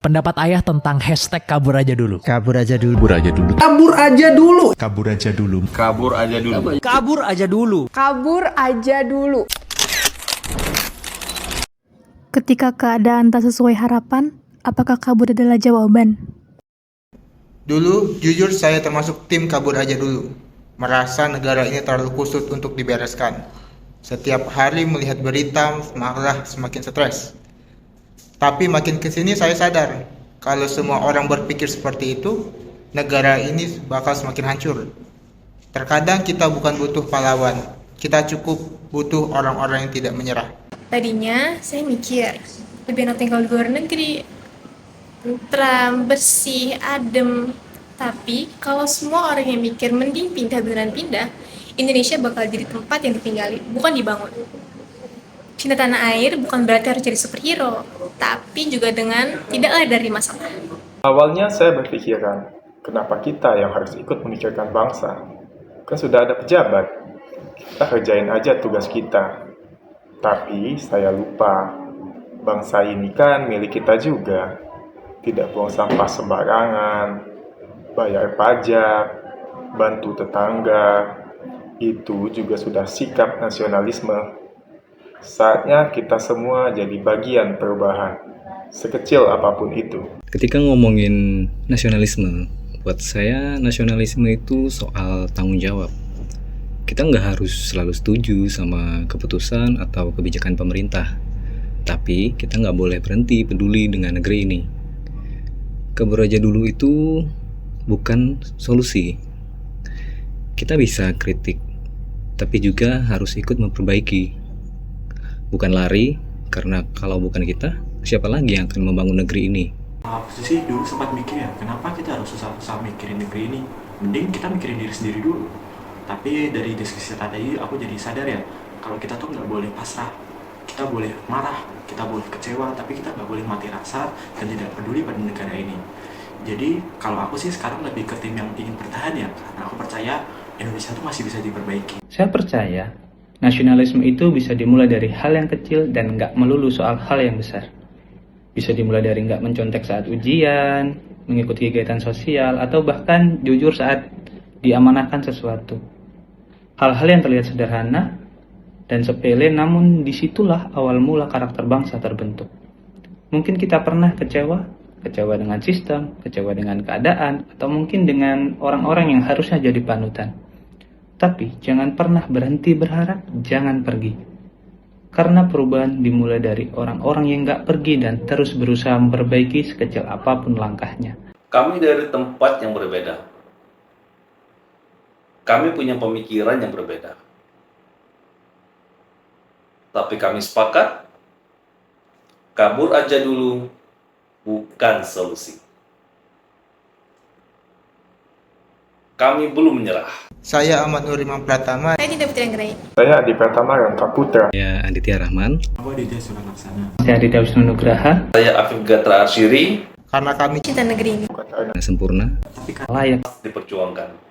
Pendapat ayah tentang hashtag kabur aja dulu. Kabur aja dulu. Kabur aja dulu. Kabur aja dulu. Kabur aja dulu. Kabur aja dulu. Kabur aja dulu. Kabur aja dulu. Ketika keadaan tak sesuai harapan, apakah kabur adalah jawaban? Dulu, jujur saya termasuk tim kabur aja dulu. Merasa negara ini terlalu kusut untuk dibereskan. Setiap hari melihat berita, malah semakin stres. Tapi makin kesini saya sadar, kalau semua orang berpikir seperti itu, negara ini bakal semakin hancur. Terkadang kita bukan butuh pahlawan, kita cukup butuh orang-orang yang tidak menyerah. Tadinya saya mikir, lebih enak tinggal di luar negeri, tentram, bersih, adem. Tapi kalau semua orang yang mikir mending pindah beneran pindah, Indonesia bakal jadi tempat yang ditinggali, bukan dibangun. Cinta tanah air bukan berarti harus jadi superhero, tapi juga dengan tidak lari dari masalah. Awalnya saya berpikiran, kenapa kita yang harus ikut memikirkan bangsa? Kan sudah ada pejabat, kita kerjain aja tugas kita. Tapi saya lupa, bangsa ini kan milik kita juga. Tidak buang sampah sembarangan, bayar pajak, bantu tetangga. Itu juga sudah sikap nasionalisme. Saatnya kita semua jadi bagian perubahan, sekecil apapun itu. Ketika ngomongin nasionalisme, buat saya nasionalisme itu soal tanggung jawab. Kita nggak harus selalu setuju sama keputusan atau kebijakan pemerintah, tapi kita nggak boleh berhenti peduli dengan negeri ini. Kabur aja dulu itu bukan solusi. Kita bisa kritik, tapi juga harus ikut memperbaiki. Bukan lari, karena kalau bukan kita, siapa lagi yang akan membangun negeri ini? Aku sih dulu sempat mikir ya, kenapa kita harus susah-susah mikirin negeri ini? Mending kita mikirin diri sendiri dulu. Tapi dari diskusi tadi aku jadi sadar ya, kalau kita tuh nggak boleh pasrah. Kita boleh marah, kita boleh kecewa, tapi kita nggak boleh mati rasa dan tidak peduli pada negara ini. Jadi kalau aku sih sekarang lebih ke tim yang ingin bertahan ya, karena aku percaya Indonesia tuh masih bisa diperbaiki. Saya percaya nasionalisme itu bisa dimulai dari hal yang kecil dan nggak melulu soal hal yang besar. Bisa dimulai dari nggak mencontek saat ujian, mengikuti kegiatan sosial, atau bahkan jujur saat diamanahkan sesuatu. Hal-hal yang terlihat sederhana dan sepele, namun disitulah awal mula karakter bangsa terbentuk. Mungkin kita pernah kecewa dengan sistem, kecewa dengan keadaan, atau mungkin dengan orang-orang yang harusnya jadi panutan. Tapi jangan pernah berhenti berharap, jangan pergi. Karena perubahan dimulai dari orang-orang yang gak pergi dan terus berusaha memperbaiki sekecil apapun langkahnya. Kami dari tempat yang berbeda. Kami punya pemikiran yang berbeda. Tapi kami sepakat, kabur aja dulu bukan solusi. Kami belum menyerah. Saya Ahmad Nuriman Pratama. Saya Dinda Putri Anggraini. Saya Adi Pratama Rangka Putra. Saya Aditya Rahman. Aku Aditya Suralaksana. Saya Aditya Wisnu Nugraha. Saya Afif Gatra Arsyiri. Karena kami Cinta negeri ini Sempurna. Layak Diperjuangkan.